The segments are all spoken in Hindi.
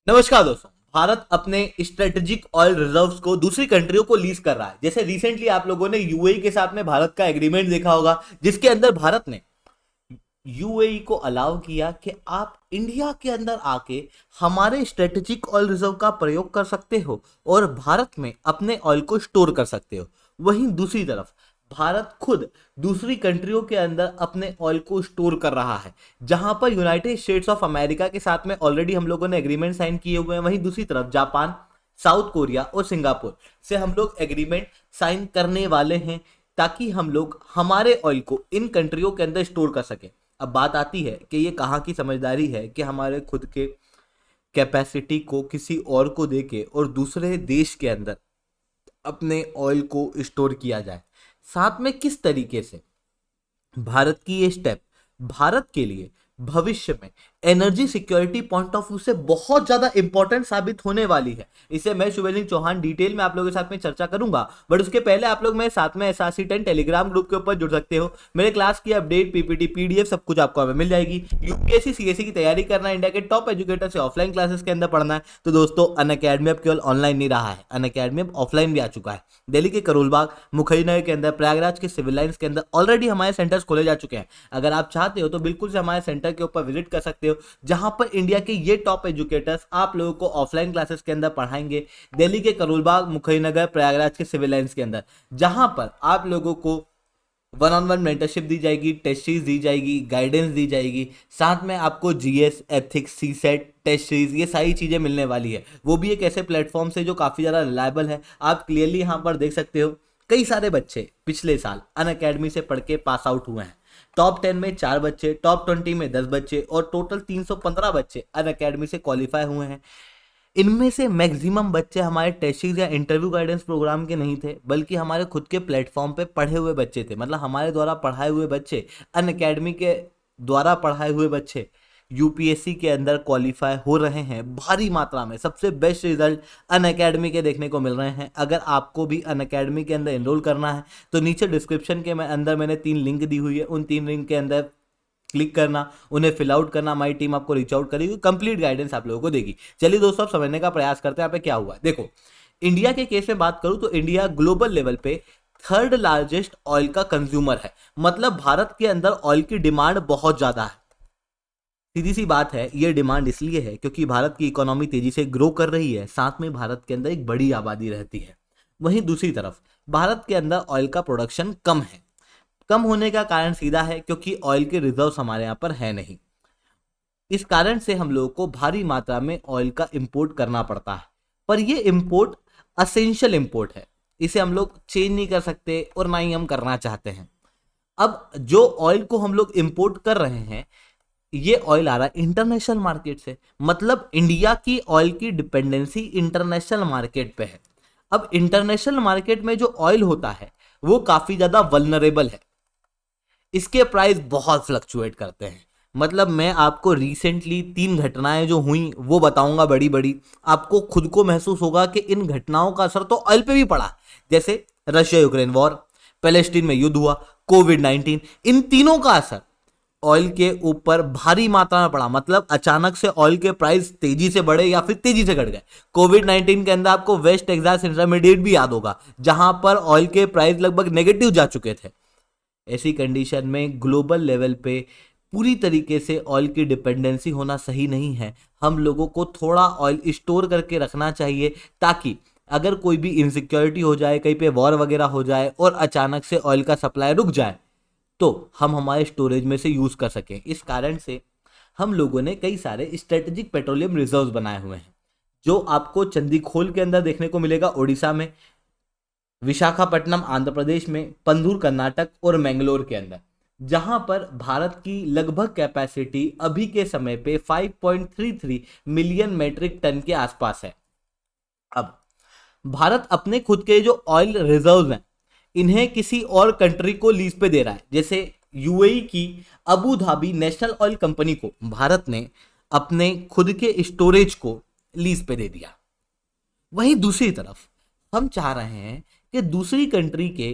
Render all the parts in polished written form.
नमस्कार दोस्तों। भारत अपने स्ट्रेटेजिक ऑयल रिजर्व्स को दूसरी कंट्रियों को लीज कर रहा है। जैसे रिसेंटली आप लोगों ने यूएई के साथ में भारत का एग्रीमेंट देखा होगा, जिसके अंदर भारत ने यूएई को अलाउ किया कि आप इंडिया के अंदर आके हमारे स्ट्रेटेजिक ऑयल रिजर्व का प्रयोग कर सकते हो और भारत में अपने ऑयल को स्टोर कर सकते हो। वहीं दूसरी तरफ भारत खुद दूसरी कंट्रियों के अंदर अपने ऑयल को स्टोर कर रहा है, जहां पर यूनाइटेड स्टेट्स ऑफ अमेरिका के साथ में ऑलरेडी हम लोगों ने एग्रीमेंट साइन किए हुए हैं। वहीं दूसरी तरफ जापान, साउथ कोरिया और सिंगापुर से हम लोग एग्रीमेंट साइन करने वाले हैं, ताकि हम लोग हमारे ऑयल को इन कंट्रियों के अंदर स्टोर कर सकें। अब बात आती है कि ये कहाँ की समझदारी है कि हमारे खुद के कैपेसिटी को किसी और को देके और दूसरे देश के अंदर अपने ऑयल को स्टोर किया जाए। साथ में किस तरीके से भारत की ये स्टेप भारत के लिए भविष्य में energy security point of view से बहुत ज्यादा इंपॉर्टेंट साबित होने वाली है, इसे मैं शुभेंदु चौहान डिटेल में आप लोगों के साथ में चर्चा करूंगा। बट उसके पहले आप लोग मेरे साथ में SRC10 टेलीग्राम ग्रुप के ऊपर जुड़ सकते हो। मेरे क्लास की अपडेट, पीपीटी, पीडीएफ सब कुछ आपको हमें मिल जाएगी। यूपीएससी सीएससी की तैयारी करना है, इंडिया के टॉप एजुकेटर से ऑफलाइन क्लासेस के अंदर पढ़ना है, तो दोस्तों अनअकैडमी अब केवल ऑनलाइन नहीं रहा है, अनअकैडमी अब ऑफलाइन भी आ चुका है। दिल्ली के करोलबाग, मुखर्जी के अंदर, प्रयागराज के सिविल लाइंस के अंदर ऑलरेडी हमारे सेंटर्स खोले जा चुके हैं। अगर आप चाहते हो तो बिल्कुल से हमारे सेंटर के ऊपर विजिट कर सकते हो, जहां पर इंडिया के ये टॉप एजुकेटर्स आप लोगों को ऑफलाइन क्लासेस के अंदर पढ़ाएंगे। दिल्ली के करोलबाग, मुखर्जी, प्रयागराज के सिविल लाइंस के अंदर, जहां पर आप लोगों को वन ऑन वन मेंटरशिप दी जाएगी, टेस्ट सीरीज दी जाएगी, गाइडेंस दी जाएगी। साथ में आपको GS, ethics, CSAT, test series, ये सारी चीज़ें मिलने वाली है। वो भी एक ऐसे प्लेटफॉर्म से जो काफ़ी ज़्यादा रिलायबल है। आप क्लियरली यहाँ पर देख सकते हो कई सारे बच्चे पिछले साल अनअकैडमी से पढ़ के पास आउट हुए हैं। टॉप 10 में 4 बच्चे, टॉप 20 में 10 बच्चे और टोटल 315 बच्चे अनअकैडमी से क्वालिफाई हुए हैं। इनमें से मैक्सिमम बच्चे हमारे टेस्टिंग या इंटरव्यू गाइडेंस प्रोग्राम के नहीं थे, बल्कि हमारे खुद के प्लेटफॉर्म पे पढ़े हुए बच्चे थे। मतलब हमारे द्वारा पढ़ाए हुए बच्चे, अनअकैडमी के द्वारा पढ़ाए हुए बच्चे यूपीएससी के अंदर क्वालिफाई हो रहे हैं भारी मात्रा में। सबसे बेस्ट रिजल्ट अनअकैडमी के देखने को मिल रहे हैं। अगर आपको भी अनअकैडमी के अंदर एनरोल करना है तो नीचे डिस्क्रिप्शन के अंदर मैंने 3 लिंक दी हुई है, उन 3 लिंक के अंदर क्लिक करना, उन्हें फिल आउट करना। हमारी टीम आपको रीच आउट करेगी, कंप्लीट गाइडेंस आप लोगों को देगी। चलिए दोस्तों, अब समझने का प्रयास करते हैं यहाँ पे क्या हुआ। देखो, इंडिया के केस में बात करूं तो इंडिया ग्लोबल लेवल पे 3rd लार्जेस्ट ऑयल का कंज्यूमर है। मतलब भारत के अंदर ऑयल की डिमांड बहुत ज्यादा है। सीधी सी बात है, ये डिमांड इसलिए है क्योंकि भारत की इकोनॉमी तेजी से ग्रो कर रही है, साथ में भारत के अंदर एक बड़ी आबादी रहती है। वहीं दूसरी तरफ भारत के अंदर ऑयल का प्रोडक्शन कम है। कम होने का कारण सीधा है क्योंकि ऑयल के रिजर्व्स हमारे यहाँ पर है नहीं। इस कारण से हम लोगों को भारी मात्रा में ऑयल का इंपोर्ट करना पड़ता है। पर ये इंपोर्ट असेंशियल इंपोर्ट है, इसे हम लोग चेंज नहीं कर सकते और ना ही हम करना चाहते हैं। अब जो ऑयल को हम लोग इंपोर्ट कर रहे हैं, ये ऑयल आ रहा है इंटरनेशनल मार्केट से। मतलब इंडिया की ऑयल की डिपेंडेंसी इंटरनेशनल मार्केट पे है। अब इंटरनेशनल मार्केट में जो ऑयल होता है वो काफी ज्यादा वल्नरेबल है, इसके प्राइस बहुत फ्लक्चुएट करते हैं। मतलब मैं आपको रिसेंटली 3 घटनाएं जो हुई वो बताऊंगा बड़ी बड़ी। आपको खुद को महसूस होगा कि इन घटनाओं का असर तो ऑयल पे भी पड़ा। जैसे रशिया यूक्रेन वॉर, पैलेस्टीन में युद्ध हुआ, कोविड-19, इन तीनों का असर ऑयल के ऊपर भारी मात्रा में पड़ा। मतलब अचानक से ऑयल के प्राइस तेजी से बढ़े या फिर तेजी से घट गए। कोविड-19 के अंदर आपको वेस्ट टेक्सास इंटरमीडिएट भी याद होगा, जहां पर ऑयल के प्राइस लगभग नेगेटिव जा चुके थे। ऐसी कंडीशन में ग्लोबल लेवल पे पूरी तरीके से ऑयल की डिपेंडेंसी होना सही नहीं है। हम लोगों को थोड़ा ऑयल स्टोर करके रखना चाहिए, ताकि अगर कोई भी इनसिक्योरिटी हो जाए, कहीं पे वॉर वगैरह हो जाए और अचानक से ऑयल का सप्लाई रुक जाए, तो हम हमारे स्टोरेज में से यूज कर सकें। इस कारण से हम लोगों ने कई सारे स्ट्रेटेजिक पेट्रोलियम रिजर्व्स बनाए हुए हैं, जो आपको चंदीखोल के अंदर देखने को मिलेगा उड़ीसा में, विशाखापट्टनम आंध्र प्रदेश में, पंदूर कर्नाटक और मैंगलोर के अंदर, जहां पर भारत की लगभग कैपेसिटी अभी के समय पे 5.33 मिलियन मेट्रिक टन के आसपास है। अब भारत अपने खुद के जो ऑयल रिजर्व्स हैं, इन्हें किसी और कंट्री को लीज पे दे रहा है। जैसे यूएई की Abu Dhabi national oil company को भारत ने अपने खुद के स्टोरेज को लीज पे दे दिया। वहीं दूसरी तरफ हम चाह रहे हैं कि दूसरी कंट्री के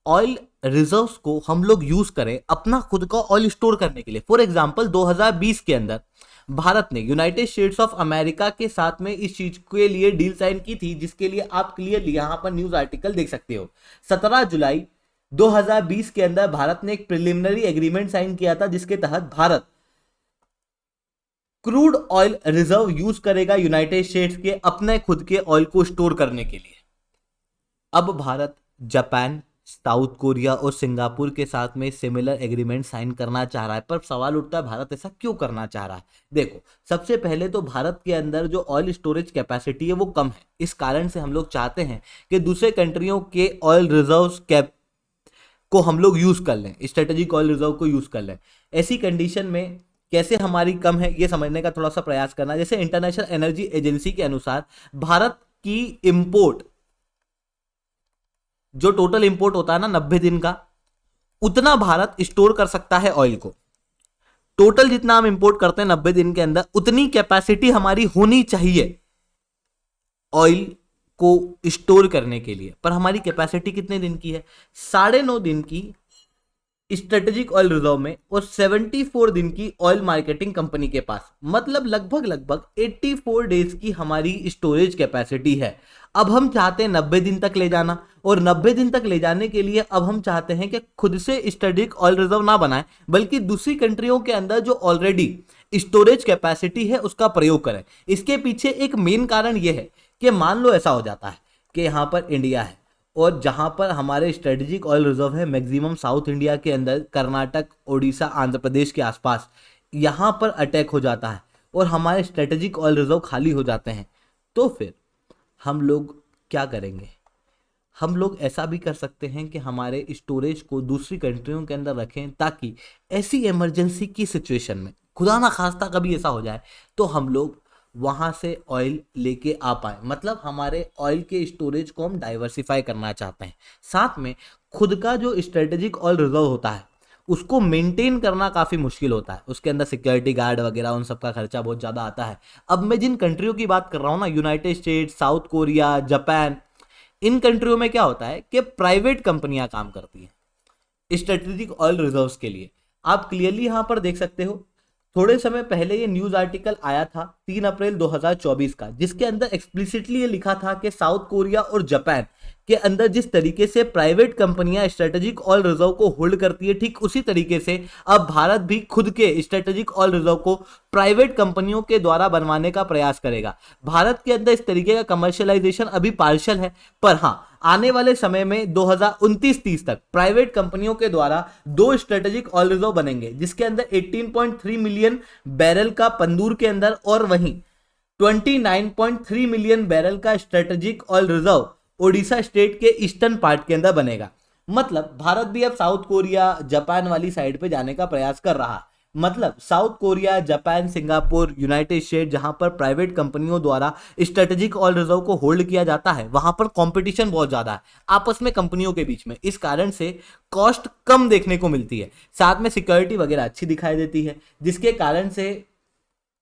ऑयल रिजर्व्स को हम लोग यूज करें अपना खुद का ऑयल स्टोर करने के लिए। फॉर एग्जांपल 2020 के अंदर भारत ने यूनाइटेड स्टेट्स ऑफ अमेरिका के साथ में इस चीज के लिए डील साइन की थी, जिसके लिए आप क्लियरली यहां पर न्यूज आर्टिकल देख सकते हो। 17 जुलाई 2020 के अंदर भारत ने एक प्रिलिमिनरी एग्रीमेंट साइन किया था, जिसके तहत Bharat crude oil reserve use करेगा यूनाइटेड स्टेट्स के अपने खुद के ऑयल को स्टोर करने के लिए। अब भारत जापान, साउथ कोरिया और सिंगापुर के साथ में सिमिलर एग्रीमेंट साइन करना चाह रहा है, पर सवाल उठता है भारत ऐसा क्यों करना चाह रहा है। देखो, सबसे पहले तो भारत के अंदर जो ऑयल स्टोरेज कैपेसिटी है वो कम है। इस कारण से हम लोग चाहते हैं कि दूसरे कंट्रियों के ऑयल रिजर्व्स कैप को हम लोग यूज कर लें, स्ट्रेटेजिक ऑयल रिजर्व को यूज कर लें। ऐसी कंडीशन में कैसे हमारी कम है ये समझने का थोड़ा सा प्रयास करना। जैसे इंटरनेशनल एनर्जी एजेंसी के अनुसार भारत की इंपोर्ट, जो टोटल इंपोर्ट होता है ना 90 दिन का, उतना भारत स्टोर कर सकता है ऑयल को। टोटल जितना हम इंपोर्ट करते हैं 90 दिन के अंदर, उतनी कैपेसिटी हमारी होनी चाहिए ऑयल को स्टोर करने के लिए। पर हमारी कैपेसिटी कितने दिन की है? 9.5 दिन की स्ट्रेटेजिक ऑयल रिजर्व में और 74 दिन की ऑयल मार्केटिंग कंपनी के पास। मतलब लगभग 84 डेज की हमारी स्टोरेज कैपेसिटी है। अब हम चाहते हैं 90 दिन तक ले जाना, और 90 दिन तक ले जाने के लिए अब हम चाहते हैं कि खुद से स्ट्रेटेजिक ऑयल रिजर्व ना बनाएं, बल्कि दूसरी कंट्रियों के अंदर जो ऑलरेडी स्टोरेज कैपेसिटी है उसका प्रयोग करें। इसके पीछे एक मेन कारण यह है कि मान लो ऐसा हो जाता है कि यहाँ पर इंडिया है और जहां पर हमारे स्ट्रेटेजिक ऑयल रिजर्व है मैक्सिमम साउथ इंडिया के अंदर, कर्नाटक, ओडिशा, आंध्र प्रदेश के आसपास, यहां पर अटैक हो जाता है और हमारे स्ट्रेटेजिक ऑयल रिजर्व खाली हो जाते हैं, तो फिर हम लोग क्या करेंगे? हम लोग ऐसा भी कर सकते हैं कि हमारे स्टोरेज को दूसरी कंट्रियों के अंदर रखें, ताकि ऐसी इमरजेंसी की सिचुएशन में, खुदा ना खास्ता कभी ऐसा हो जाए, तो हम लोग वहां से ऑयल लेके आ पाए। मतलब हमारे ऑयल के स्टोरेज को हम डाइवर्सिफाई करना चाहते हैं। साथ में खुद का जो स्ट्रेटेजिक ऑयल रिजर्व होता है उसको मेंटेन करना काफ़ी मुश्किल होता है, उसके अंदर सिक्योरिटी गार्ड वगैरह उन सब का खर्चा बहुत ज़्यादा आता है। अब मैं जिन कंट्रियों की बात कर रहा हूँ ना, United States, South Korea, Japan, इन कंट्रियों में क्या होता है कि प्राइवेट कंपनियां काम करती हैं स्ट्रेटेजिक ऑयल रिजर्व्स के लिए। आप क्लियरली यहां पर देख सकते हो, थोड़े समय पहले ये न्यूज आर्टिकल आया था 3 अप्रैल 2024 का, जिसके अंदर एक्सप्लिसिटली ये लिखा था कि साउथ कोरिया और जापान के अंदर जिस तरीके से प्राइवेट कंपनियां स्ट्रेटेजिक ऑयल रिजर्व को होल्ड करती है, ठीक उसी तरीके से अब भारत भी खुद के स्ट्रेटेजिक ऑयल रिजर्व को प्राइवेट कंपनियों के द्वारा बनवाने का प्रयास करेगा। भारत के अंदर इस तरीके का कमर्शियलाइजेशन अभी पार्शियल है, पर हाँ, आने वाले समय में 2029-30 तक प्राइवेट कंपनियों के द्वारा 2 स्ट्रेटेजिक ऑयल रिजर्व बनेंगे, जिसके अंदर 18.3 मिलियन बैरल का पंदूर के अंदर और वहीं 29.3 मिलियन बैरल का strategic oil reserve Odisha state के ईस्टर्न पार्ट के अंदर बनेगा। मतलब भारत भी अब साउथ कोरिया, जापान वाली साइड पे जाने का प्रयास कर रहा है। मतलब south Korea, Japan, Singapore, United state, जहां पर प्राइवेट कंपनियों द्वारा स्ट्रेटेजिक ऑयल रिजर्व को होल्ड किया जाता है, वहां पर कंपटीशन बहुत ज्यादा है आपस में कंपनियों के बीच में। इस कारण से कॉस्ट कम देखने को मिलती है, साथ में सिक्योरिटी वगैरह अच्छी दिखाई देती है, जिसके कारण से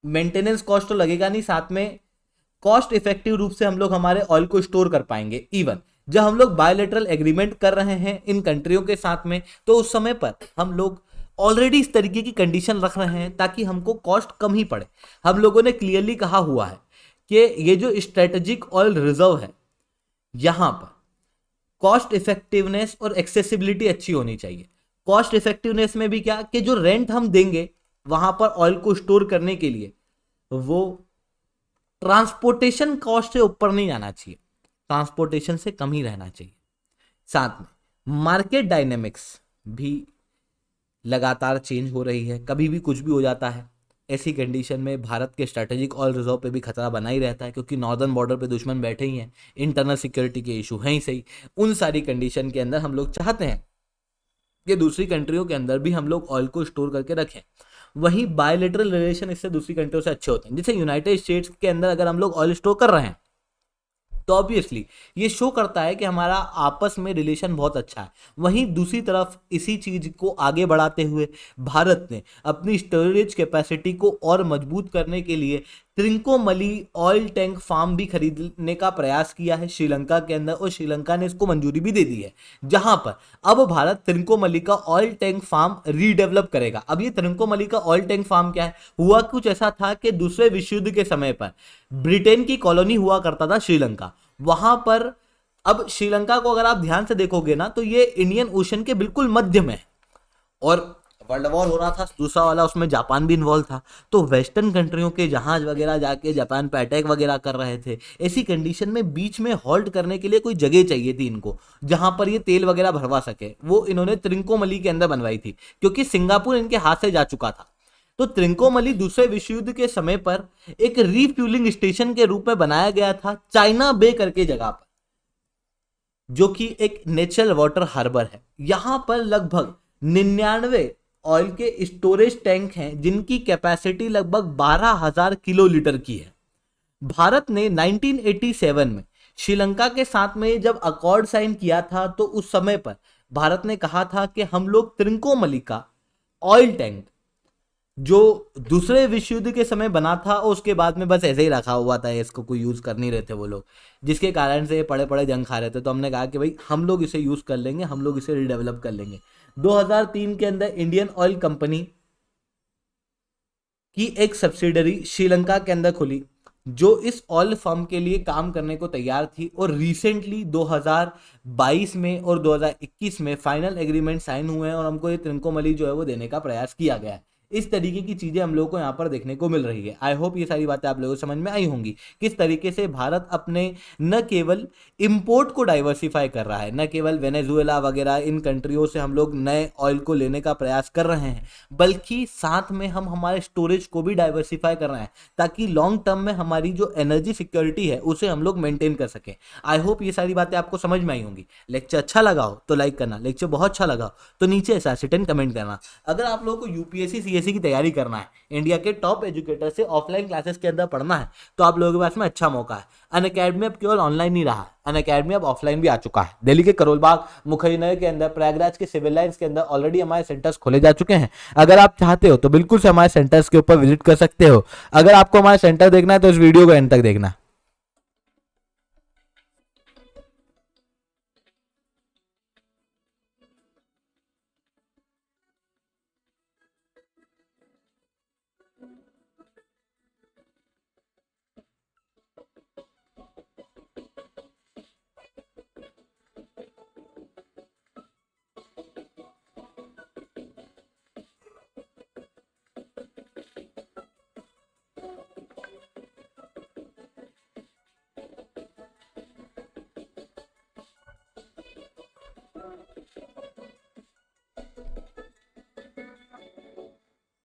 मेंटेनेंस कॉस्ट तो लगेगा नहीं, साथ में कॉस्ट इफेक्टिव रूप से हम लोग हमारे ऑयल को स्टोर कर पाएंगे। इवन जब हम लोग बायलैटरल एग्रीमेंट कर रहे हैं इन कंट्रियों के साथ में, तो उस समय पर हम लोग ऑलरेडी इस तरीके की कंडीशन रख रहे हैं ताकि हमको कॉस्ट कम ही पड़े। हम लोगों ने क्लियरली कहा हुआ है कि ये जो स्ट्रेटेजिक ऑयल रिजर्व है, यहां पर कॉस्ट इफेक्टिवनेस और एक्सेसिबिलिटी अच्छी होनी चाहिए। कॉस्ट इफेक्टिवनेस में भी क्या कि जो रेंट हम देंगे वहां पर ऑयल को स्टोर करने के लिए, वो ट्रांसपोर्टेशन कॉस्ट से ऊपर नहीं जाना चाहिए, ट्रांसपोर्टेशन से कम ही रहना चाहिए। साथ में मार्केट डायनेमिक्स भी लगातार चेंज हो रही है, कभी भी कुछ भी हो जाता है। ऐसी कंडीशन में भारत के स्ट्रेटेजिक ऑयल रिजर्व पे भी खतरा बना ही रहता है, क्योंकि नॉर्दर्न बॉर्डर पे दुश्मन बैठे ही हैं, इंटरनल सिक्योरिटी के इशू हैं ही सही। उन सारी कंडीशन के अंदर हम लोग चाहते हैं कि दूसरी कंट्रियों के अंदर भी हम लोग ऑयल को स्टोर करके रखें। वहीं बायलैटरल रिलेशन इससे दूसरी कंट्रियों से अच्छे होते हैं। जैसे यूनाइटेड स्टेट्स के अंदर अगर हम लोग ऑयल स्टोर कर रहे हैं, तो ऑब्वियसली ये शो करता है कि हमारा आपस में रिलेशन बहुत अच्छा है। वहीं दूसरी तरफ इसी चीज को आगे बढ़ाते हुए भारत ने अपनी स्टोरेज कैपेसिटी को और मजबूत करने के लिए त्रिंकोमली ऑयल टैंक फार्म भी खरीदने का प्रयास किया है श्रीलंका के अंदर, और श्रीलंका ने इसको मंजूरी भी दे दी है, जहां पर अब भारत त्रिंकोमली का ऑयल टैंक फार्म रीडेवलप करेगा। अब ये त्रिंकोमली का ऑयल टैंक फार्म क्या है, हुआ कुछ ऐसा था कि दूसरे विश्व युद्ध के समय पर ब्रिटेन की कॉलोनी हुआ करता था श्रीलंका, वहां पर अब श्रीलंका को अगर आप ध्यान से देखोगे ना तो ये इंडियन ओशन के बिल्कुल मध्य में है, और वर्ल्ड वॉर हो रहा था दूसरा वाला, उसमें जापान भी इन्वॉल्व था, तो वेस्टर्न कंट्रियों के जहाज वगैरह जाके जापान पे अटैक वगैरह कर रहे थे। ऐसी कंडीशन में बीच में हॉल्ट करने के लिए कोई जगह चाहिए थी इनको, जहां पर ये तेल वगैरह भरवा सके, वो इन्होंने त्रिंकोमली के अंदर बनवाई थी, क्योंकि सिंगापुर इनके हाथ से जा चुका था। तो त्रिंकोमली दूसरे विश्व युद्ध के समय पर एक रीफ्यूलिंग स्टेशन के रूप में बनाया गया था चाइना बे करके जगह पर, जो कि एक नेचुरल वाटर हार्बर है। यहां पर लगभग 99 ऑयल के स्टोरेज टैंक हैं, जिनकी कैपेसिटी लगभग 12,000 किलोलीटर की है। भारत ने 1987 में श्रीलंका के साथ में जब अकॉर्ड साइन किया था, तो उस समय पर भारत ने कहा था कि हम लोग त्रिंकोमली का ऑयल टैंक जो दूसरे विश्व युद्ध के समय बना था, और उसके बाद में बस ऐसे ही रखा हुआ था, इसको कोई यूज कर नहीं रहे थे वो लोग, जिसके कारण से पड़े पड़े जंग खा रहे थे। तो हमने कहा कि भाई हम लोग इसे यूज कर लेंगे, हम लोग इसे रिडेवलप कर लेंगे। 2003 के अंदर इंडियन ऑयल कंपनी की एक सब्सिडरी श्रीलंका के अंदर खुली, जो इस ऑयल फर्म के लिए काम करने को तैयार थी, और रिसेंटली 2022 में और 2021 में फाइनल एग्रीमेंट साइन हुए हैं, और हमको ये त्रिंकोमली जो है वो देने का प्रयास किया गया है। इस तरीके की चीजें हम लोगों को यहाँ पर देखने को मिल रही है। आई होप ये सारी बातें आप लोगों को समझ में आई होंगी, किस तरीके से भारत अपने न केवल इंपोर्ट को डाइवर्सिफाई कर रहा है, न केवल वेनेजुएला वगैरह इन कंट्रियों से हम लोग नए ऑयल को लेने का प्रयास कर रहे हैं, बल्कि साथ में हम हमारे स्टोरेज को भी डाइवर्सिफाई कर रहे हैं, ताकि लॉन्ग टर्म में हमारी जो एनर्जी सिक्योरिटी है उसे हम लोग मेंटेन कर सकें। आई होप ये सारी बातें आपको समझ में आई होंगी। लेक्चर अच्छा लगा हो तो लाइक करना, लेक्चर बहुत अच्छा लगा हो तो नीचे ऐसा कमेंट करना। अगर आप लोगों को यूपीएससी सीएससी की तैयारी करना है, इंडिया के टॉप एजुकेटर से ऑफलाइन क्लासेस के अंदर पढ़ना है, तो आप लोगों के पास में अच्छा मौका है। अनअकैडमी अब केवल ऑनलाइन नहीं रहा, अनअकैडमी अब ऑफलाइन भी आ चुका है। दिल्ली के करोल बाग, मुखर्जी के अंदर, प्रयागराज के सिविल लाइंस के अंदर ऑलरेडी हमारे सेंटर्स खोले जा चुके हैं। अगर आप चाहते हो तो बिल्कुल से हमारे सेंटर्स के ऊपर विजिट कर सकते हो। अगर आपको हमारे सेंटर देखना है तो इस वीडियो को एंड तक देखना।